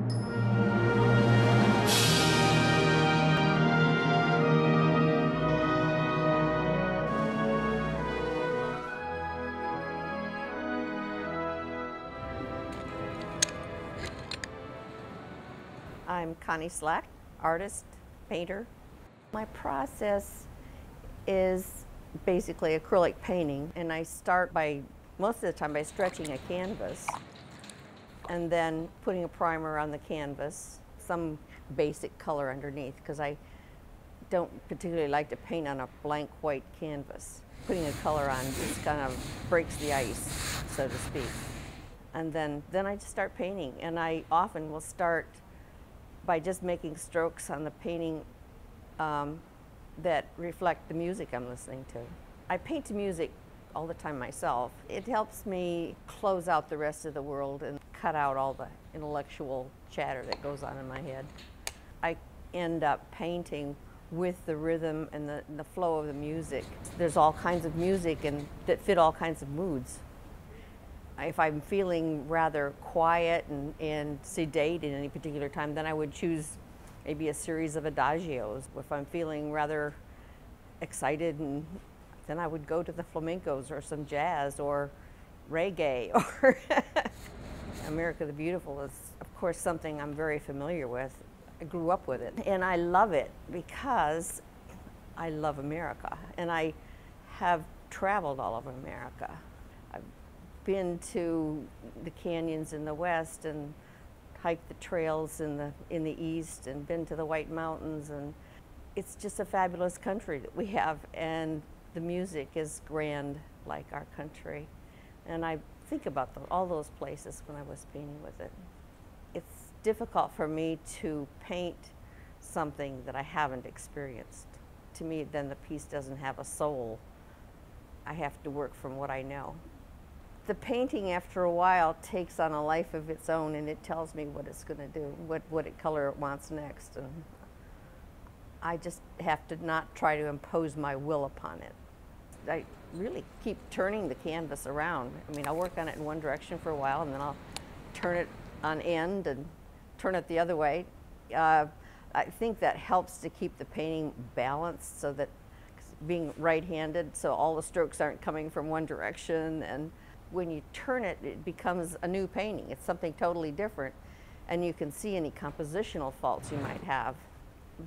I'm Connie Slack, artist, painter. My process is basically acrylic painting, and I start by, most of the time, by stretching a canvas and then putting a primer on the canvas, some basic color underneath, because I don't particularly like to paint on a blank white canvas. Putting a color on just kind of breaks the ice, so to speak. And then I just start painting, and I often will start by just making strokes on the painting that reflect the music I'm listening to. I paint to music all the time myself. It helps me close out the rest of the world and cut out all the intellectual chatter that goes on in my head. I end up painting with the rhythm and the flow of the music. There's all kinds of music that fit all kinds of moods. If I'm feeling rather quiet and sedate at any particular time, then I would choose maybe a series of adagios. If I'm feeling rather excited, then I would go to the flamencos or some jazz or reggae. Or America the Beautiful is, of course, something I'm very familiar with. I grew up with it, and I love it because I love America, and I have traveled all over America. Been to the canyons in the west and hiked the trails in the east and been to the White Mountains, and it's just a fabulous country that we have, and the music is grand like our country. And I think about all those places when I was painting with it. It's difficult for me to paint something that I haven't experienced. To me, then the piece doesn't have a soul. I have to work from what I know. The painting, after a while, takes on a life of its own, and it tells me what it's going to do, what color it wants next. And I just have to not try to impose my will upon it. I really keep turning the canvas around. I mean, I'll work on it in one direction for a while, and then I'll turn it on end and turn it the other way. I think that helps to keep the painting balanced, so that being right-handed, so all the strokes aren't coming from one direction, and when you turn it, it becomes a new painting. It's something totally different, and you can see any compositional faults you might have.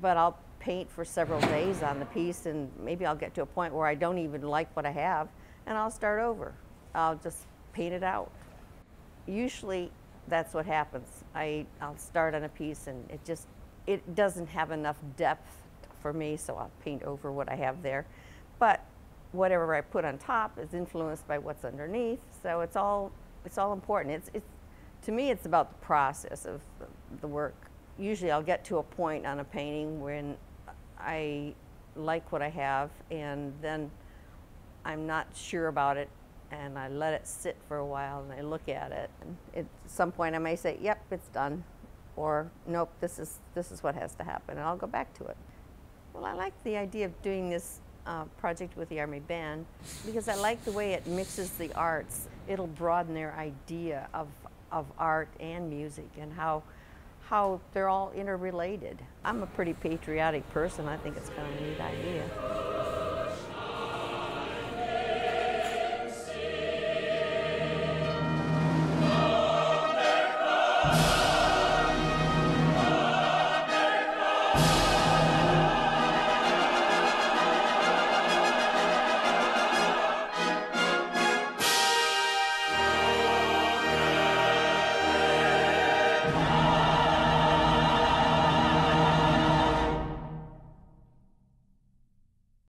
But I'll paint for several days on the piece, and maybe I'll get to a point where I don't even like what I have, and I'll start over. I'll just paint it out. Usually that's what happens. I'll start on a piece, and it doesn't have enough depth for me, so I'll paint over what I have there. But whatever I put on top is influenced by what's underneath, so it's all important. To me, it's about the process of the work. Usually I'll get to a point on a painting when I like what I have, and then I'm not sure about it, and I let it sit for a while, and I look at it, and at some point I may say, yep, it's done, or nope, this is what has to happen, and I'll go back to it. Well, I like the idea of doing this project with the Army Band because I like the way it mixes the arts. It'll broaden their idea of art and music, and how they're all interrelated. I'm a pretty patriotic person. I think it's kind of a neat idea.